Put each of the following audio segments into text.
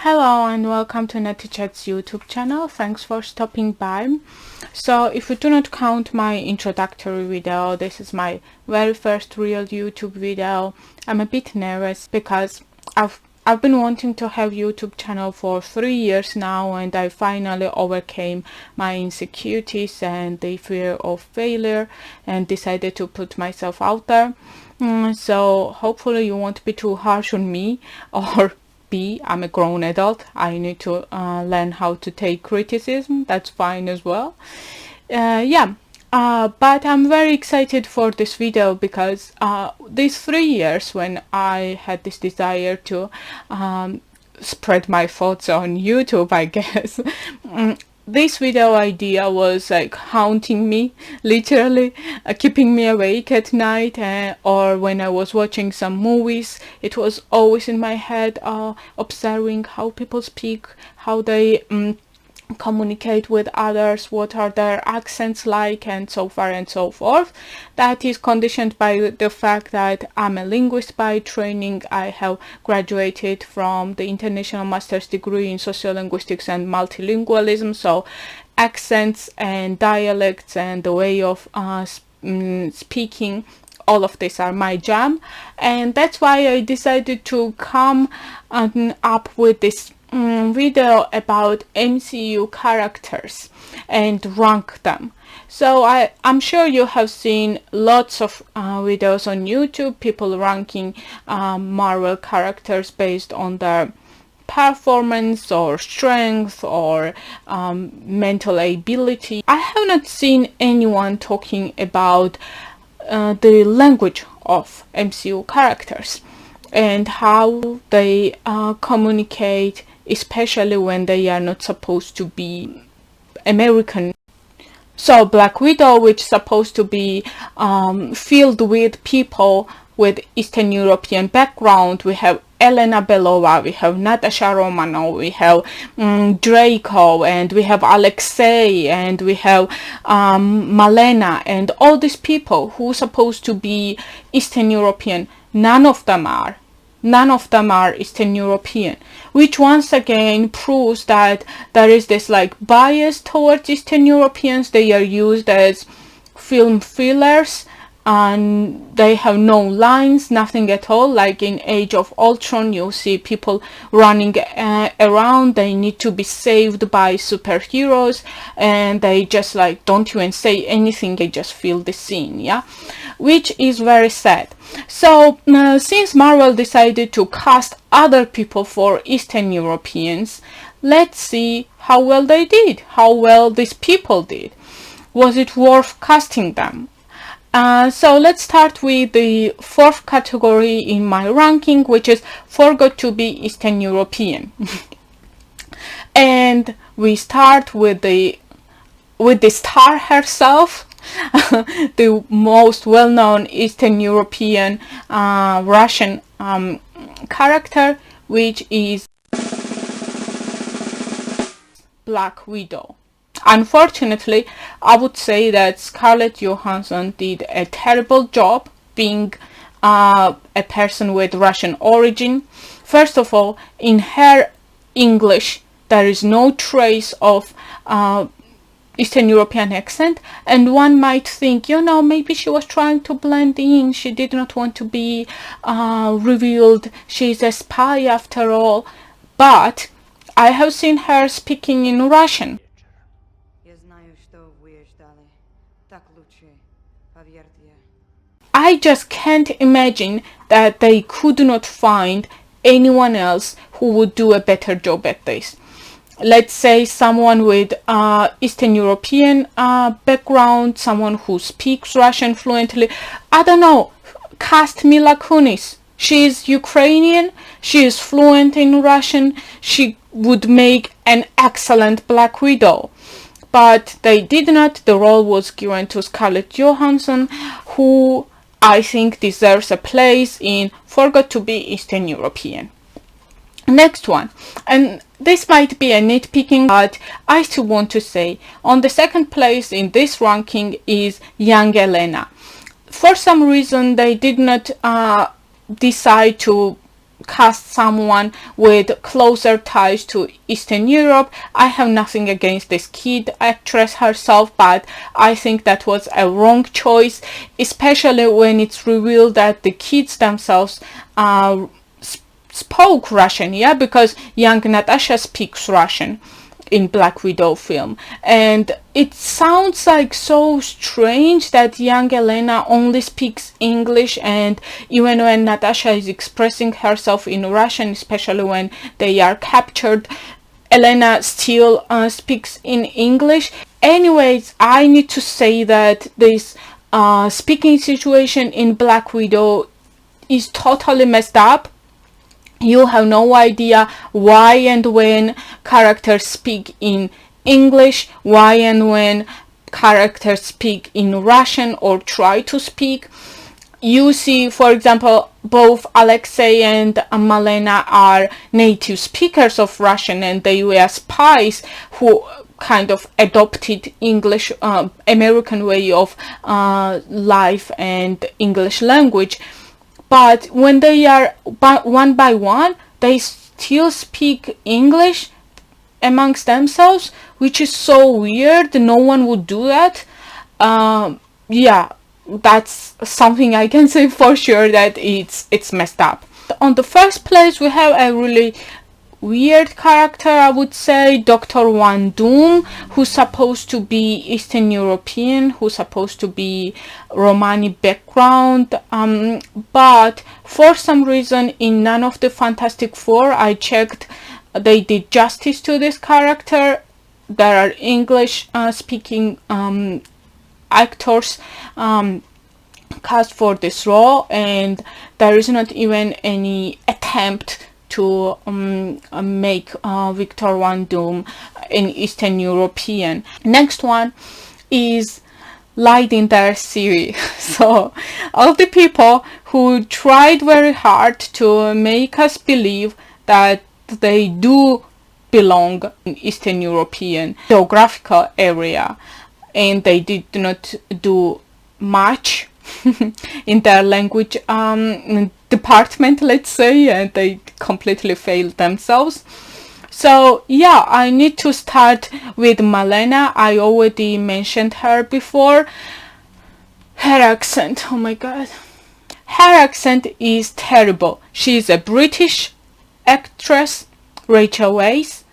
Hello and welcome to Netty Chat's YouTube channel. Thanks for stopping by. So if you do not count my introductory video, this is my very first real YouTube video. I'm a bit nervous because I've been wanting to have YouTube channel for 3 years now, and I finally overcame my insecurities and the fear of failure and decided to put myself out there. So hopefully you won't be too harsh on me, or I'm a grown adult. I need to learn how to take criticism. That's fine as well. But I'm very excited for this video because these 3 years when I had this desire to spread my thoughts on YouTube, I guess, this video idea was like haunting me, literally, keeping me awake at night, or when I was watching some movies. It was always in my head, observing how people speak, how they communicate with others, what are their accents like, and so far and so forth. That is conditioned by the fact that I'm a linguist by training. I have graduated from the International Master's degree in Sociolinguistics and Multilingualism, so accents and dialects and the way of speaking, all of these are my jam, and that's why I decided to come up with this video about MCU characters and rank them. So I'm sure you have seen lots of videos on YouTube, people ranking Marvel characters based on their performance or strength or mental ability. I have not seen anyone talking about the language of MCU characters and how they communicate, especially when they are not supposed to be American. So Black Widow, which is supposed to be filled with people with Eastern European background. We have Elena Belova, we have Natasha Romanoff, we have Draco, and we have Alexei, and we have Malena, and all these people who are supposed to be Eastern European. None of them are Eastern European, which once again proves that there is this like bias towards Eastern Europeans. They are used as film fillers and they have no lines, nothing at all. Like in Age of Ultron, you see people running around, they need to be saved by superheroes, and they just like don't even say anything, they just fill the scene, yeah, which is very sad. So since Marvel decided to cast other people for Eastern Europeans, let's see how well they did, how well these people did. Was it worth casting them? So let's start with the fourth category in my ranking, which is forgot to be Eastern European. And we start with the star herself, the most well-known Eastern European Russian character, which is Black Widow. Unfortunately, I would say that Scarlett Johansson did a terrible job being a person with Russian origin. First of all, in her English, there is no trace of Eastern European accent, and one might think, you know, maybe she was trying to blend in, she did not want to be revealed, she's a spy after all. But I have seen her speaking in Russian. I just can't imagine that they could not find anyone else who would do a better job at this. Let's say someone with Eastern European background, someone who speaks Russian fluently. I don't know, cast Mila Kunis. She is Ukrainian, she is fluent in Russian, she would make an excellent Black Widow. But they did not. The role was given to Scarlett Johansson, who I think deserves a place in forgot to be Eastern European. Next one, and this might be a nitpicking, but I still want to say on the second place in this ranking is young Elena. For some reason they did not decide to cast someone with closer ties to Eastern Europe. I have nothing against this kid actress herself, but I think that was a wrong choice, especially when it's revealed that the kids themselves spoke Russian, yeah, because young Natasha speaks Russian in Black Widow film, and it sounds like so strange that young Elena only speaks English, and even when Natasha is expressing herself in Russian, especially when they are captured, Elena still speaks in English. Anyways, I need to say that this speaking situation in Black Widow is totally messed up. You have no idea why and when characters speak in English, why and when characters speak in Russian or try to speak. You see, for example, both Alexei and Malena are native speakers of Russian, and they were spies who kind of adopted English, American way of life and English language. But when they are one by one, they still speak English amongst themselves, which is so weird. No one would do that. Yeah, that's something I can say for sure, that it's messed up. On the first place, we have a really weird character, I would say, Dr. Van Doom, who's supposed to be Eastern European, who's supposed to be Romani background, but for some reason in none of the Fantastic Four I checked they did justice to this character. There are English speaking actors cast for this role, and there is not even any attempt to make Victor Van Doom an Eastern European. Next one is lied in their series. So all the people who tried very hard to make us believe that they do belong in Eastern European geographical area, and they did not do much in their language department, let's say, and they completely failed themselves. So yeah, I need to start with Malena. I already mentioned her before. Her accent, oh my god, her accent is terrible. She's a British actress, Rachel Weisz.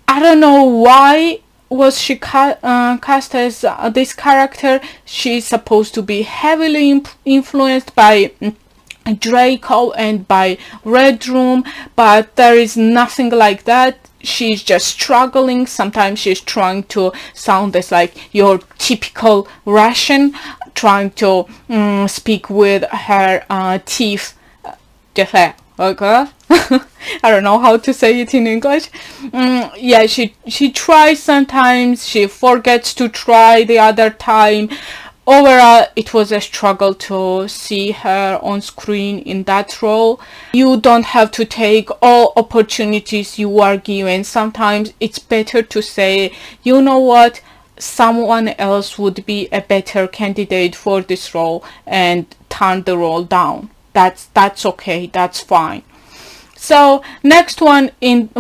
I don't know why was she cast as this character. She's supposed to be heavily influenced by Draco and by Red Room, but there is nothing like that. She's just struggling. Sometimes she's trying to sound as like your typical Russian, trying to speak with her teeth. Okay. I don't know how to say it in English. Yeah, she tries sometimes, she forgets to try the other time. Overall, it was a struggle to see her on screen in that role. You don't have to take all opportunities you are given. Sometimes it's better to say, you know what, someone else would be a better candidate for this role, and turn the role down. That's okay, that's fine. So next one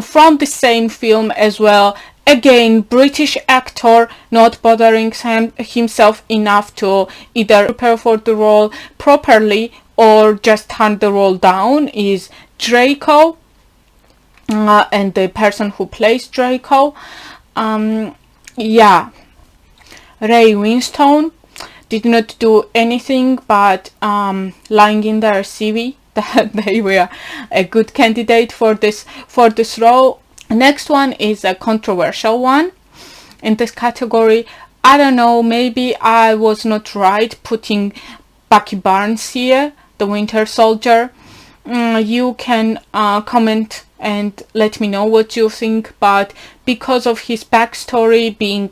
from the same film as well. Again, British actor, not bothering himself enough to either prepare for the role properly or just turn the role down, is Draco, and the person who plays Draco. Yeah, Ray Winstone did not do anything but lying in their CV that they were a good candidate for this role. Next one is a controversial one in this category. I don't know, maybe I was not right putting Bucky Barnes here, the Winter Soldier. You can comment and let me know what you think, but because of his backstory being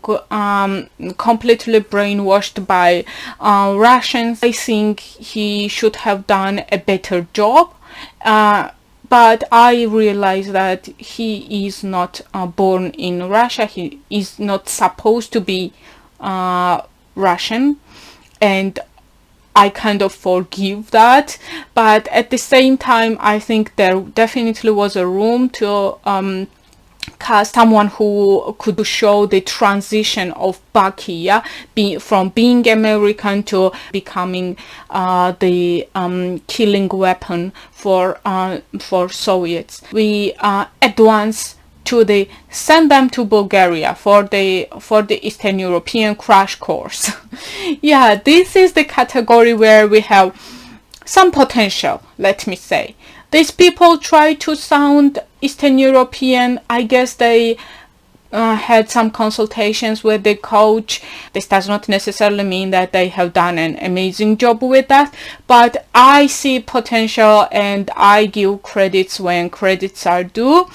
completely brainwashed by Russians, I think he should have done a better job. But I realize that he is not born in Russia. He is not supposed to be Russian, and I kind of forgive that, but at the same time I think there definitely was a room to cast someone who could show the transition of Bucky, yeah, from being American to becoming the killing weapon for Soviets. We at once send them to Bulgaria for the Eastern European crash course. Yeah, this is the category where we have some potential, let me say. These people try to sound Eastern European. I guess they had some consultations with the coach. This does not necessarily mean that they have done an amazing job with that, but I see potential and I give credits when credits are due.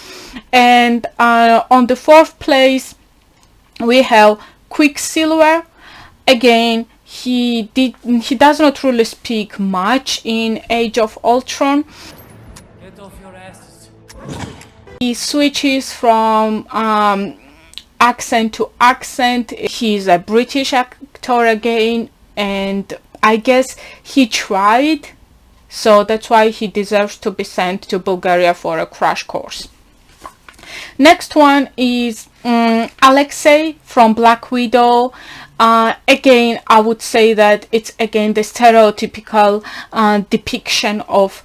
And on the 4th place we have Quicksilver. Again, he does not really speak much in Age of Ultron. Get off your asses. He switches from accent to accent. He's a British actor again, and I guess he tried, so that's why he deserves to be sent to Bulgaria for a crash course. Next one is Alexei from Black Widow. Again, I would say that it's again the stereotypical depiction of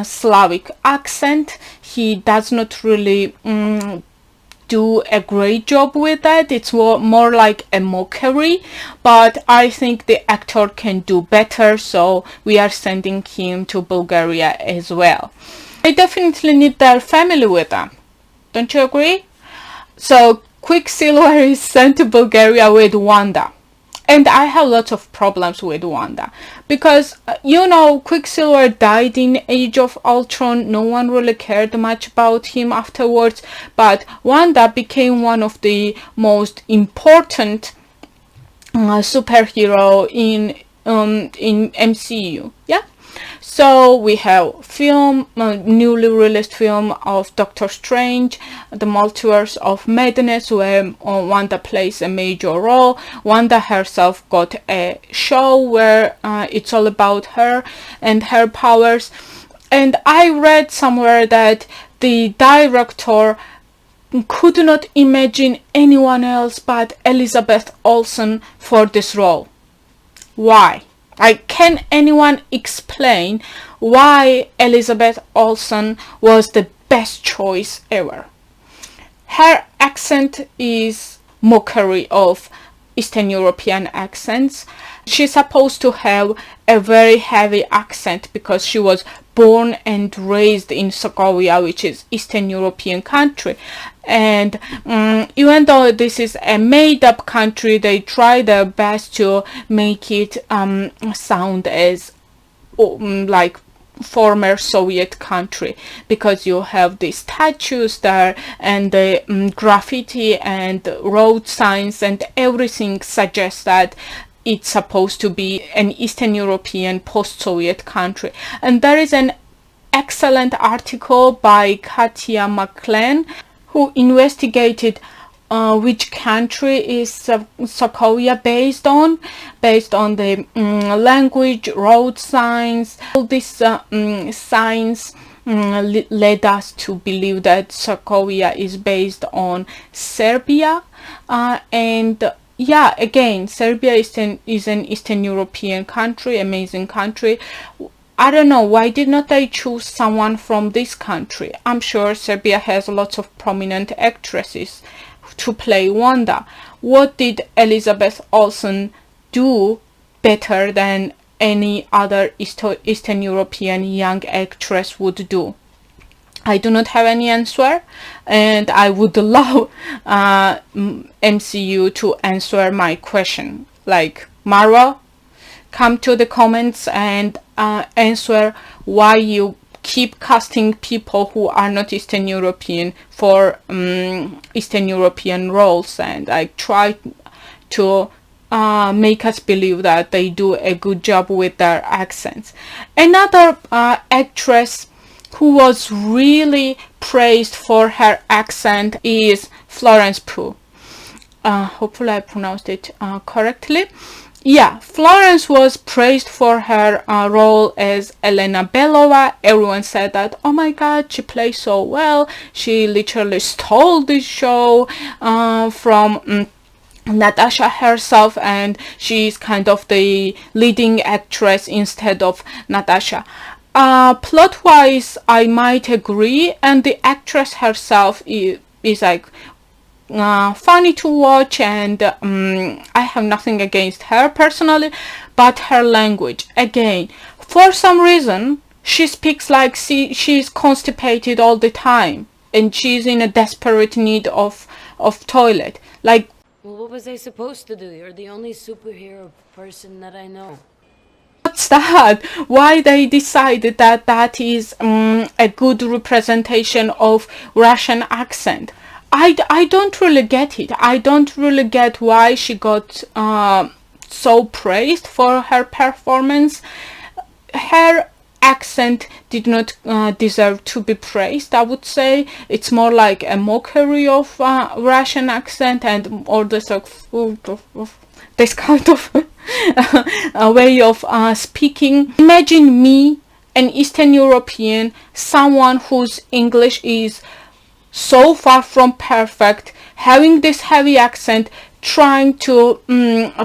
Slavic accent. He does not really do a great job with that. It's more like a mockery, but I think the actor can do better, so we are sending him to Bulgaria as well. They definitely need their family with them. Don't you agree? So Quicksilver is sent to Bulgaria with Wanda. And I have lots of problems with Wanda because, you know, Quicksilver died in Age of Ultron. No one really cared much about him afterwards, but Wanda became one of the most important superhero in MCU. Yeah. So we have newly released film of Doctor Strange, the Multiverse of Madness, where Wanda plays a major role. Wanda herself got a show where it's all about her and her powers. And I read somewhere that the director could not imagine anyone else but Elizabeth Olsen for this role. Why? Can anyone explain why Elizabeth Olsen was the best choice ever? Her accent is mockery of Eastern European accents. She's supposed to have a very heavy accent because she was born and raised in Sokovia, which is Eastern European country. And even though this is a made-up country, they try their best to make it sound as like former Soviet country, because you have the statues there and the graffiti and road signs and everything suggests that it's supposed to be an Eastern European post-Soviet country. And there is an excellent article by Katya McLean who investigated which country is Sokovia based on the language, road signs. All these signs led us to believe that Sokovia is based on Serbia, and yeah, again, Serbia is an Eastern European country, amazing country. I don't know, why did not they choose someone from this country? I'm sure Serbia has lots of prominent actresses to play Wanda. What did Elizabeth Olsen do better than any other Eastern European young actress would do? I do not have any answer, and I would love MCU to answer my question. Like, Marvel, come to the comments and answer why you keep casting people who are not Eastern European for Eastern European roles, and I try to make us believe that they do a good job with their accents. Another actress who was really praised for her accent is Florence Pugh. Hopefully I pronounced it correctly. Yeah, Florence was praised for her role as Elena Belova. Everyone said that, oh my god, she plays so well. She literally stole this show from Natasha herself, and she's kind of the leading actress instead of Natasha. Plot wise, I might agree, and the actress herself is like funny to watch, and I have nothing against her personally, but her language, again, for some reason she speaks like she's constipated all the time, and she's in a desperate need of toilet. Like, Well, what was I supposed to do? You're the only superhero person that I know. what's that? Why they decided that that is a good representation of Russian accent? I don't really get it. I don't really get why she got so praised for her performance. Her accent did not deserve to be praised, I would say. It's more like a mockery of Russian accent and all this this kind of way of speaking. Imagine me, an Eastern European, someone whose English is so far from perfect, having this heavy accent, trying to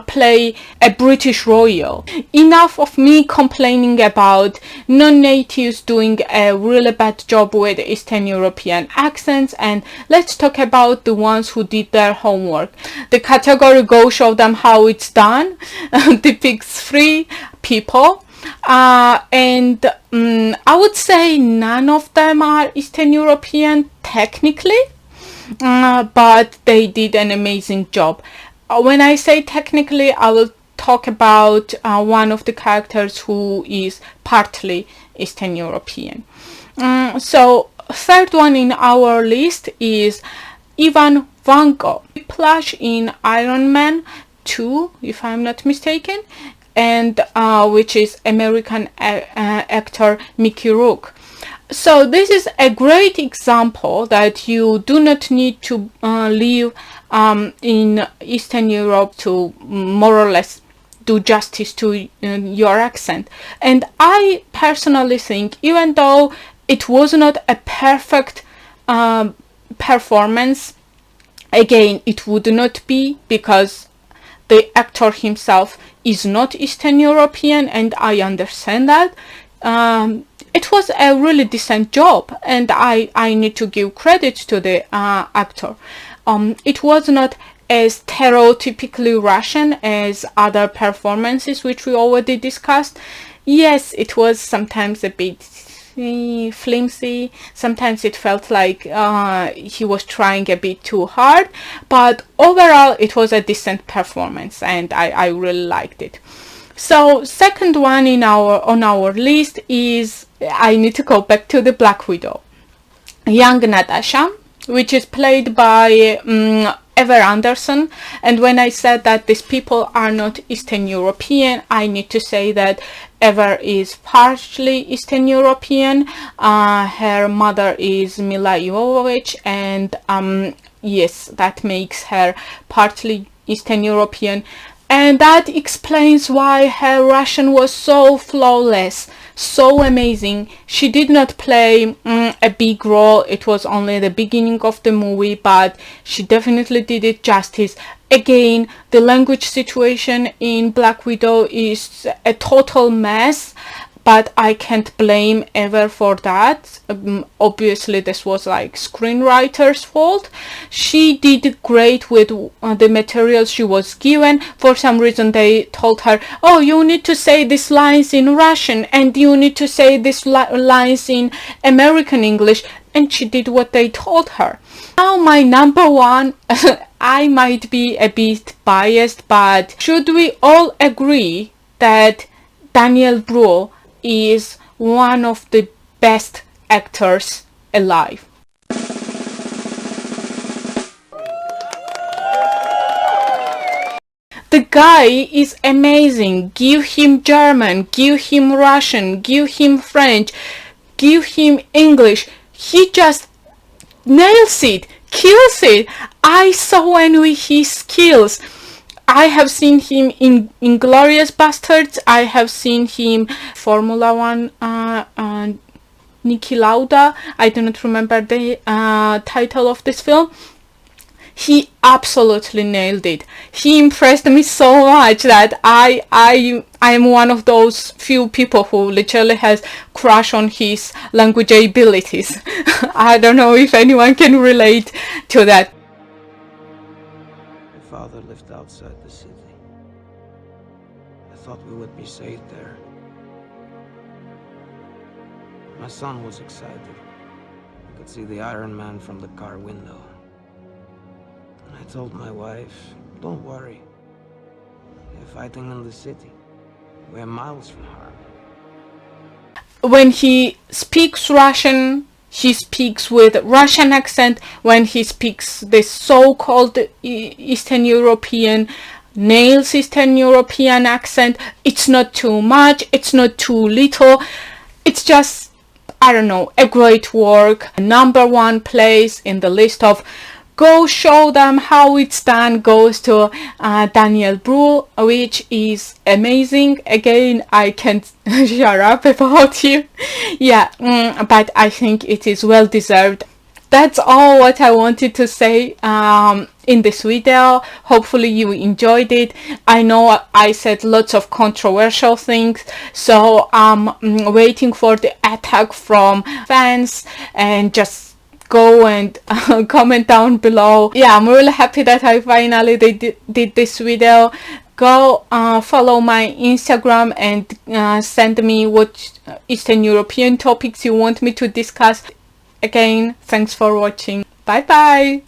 play a British royal. Enough of me complaining about non-natives doing a really bad job with Eastern European accents, and let's talk about the ones who did their homework. The category Go Show Them How It's Done depicts 3 people, and I would say none of them are Eastern European technically, but they did an amazing job. When I say technically, I will talk about one of the characters who is partly Eastern European. So third one in our list is Ivan Vanko, Plush in Iron Man 2, if I'm not mistaken, and which is American actor Mickey Rourke. So this is a great example that you do not need to live in Eastern Europe to more or less do justice to your accent. And I personally think, even though it was not a perfect performance, again, it would not be, because the actor himself is not Eastern European, and I understand that. It was a really decent job, and I need to give credit to the actor. It was not as stereotypically Russian as other performances which we already discussed. Yes, it was sometimes a bit flimsy. Sometimes it felt like he was trying a bit too hard, but overall it was a decent performance, and I really liked it. So second one on our list is, I need to go back to the Black Widow, young Natasha, which is played by Ever Anderson. And when I said that these people are not Eastern European, I need to say that Ever is partially Eastern European. Her mother is Mila Jovovich, and yes, that makes her partly Eastern European. And that explains why her Russian was so flawless, so amazing. She did not play a big role. It was only the beginning of the movie, but she definitely did it justice. Again, the language situation in Black Widow is a total mess, but I can't blame Ever for that. Obviously this was like screenwriter's fault. She did great with the material she was given. For some reason they told her, oh, you need to say these lines in Russian and you need to say these lines in American English, and she did what they told her. Now my number one, I might be a bit biased, but should we all agree that Daniel Bruhl is one of the best actors alive? The guy is amazing. Give him German, give him Russian, give him French, give him English. He just nails it, kills it. I so envy his skills. I have seen him in Inglorious Bastards. I have seen him Formula One, Niki Lauda. I do not remember the title of this film. He absolutely nailed it. He impressed me so much that I am one of those few people who literally has crush on his language abilities. I don't know if anyone can relate to that. My father lived outside the city. I thought we would be safe there. My son was excited. I could see the Iron Man from the car window. And I told my wife, don't worry. They're fighting in the city. We're miles from harm. When he speaks Russian, he speaks with Russian accent. When he speaks this so-called Eastern European, nails Eastern European accent, it's not too much, it's not too little. It's just, I don't know, a great work. Number one place in the list of go show them how it's done goes to Daniel Bru, which is amazing. Again, I can't shut up about you. Yeah, but I think it is well deserved. That's all what I wanted to say in this video. Hopefully you enjoyed it. I know I said lots of controversial things, so I'm waiting for the attack from fans, and just go and comment down below. Yeah, I'm really happy that I finally did this video. Go follow my Instagram and send me what Eastern European topics you want me to discuss. Again, thanks for watching. Bye bye.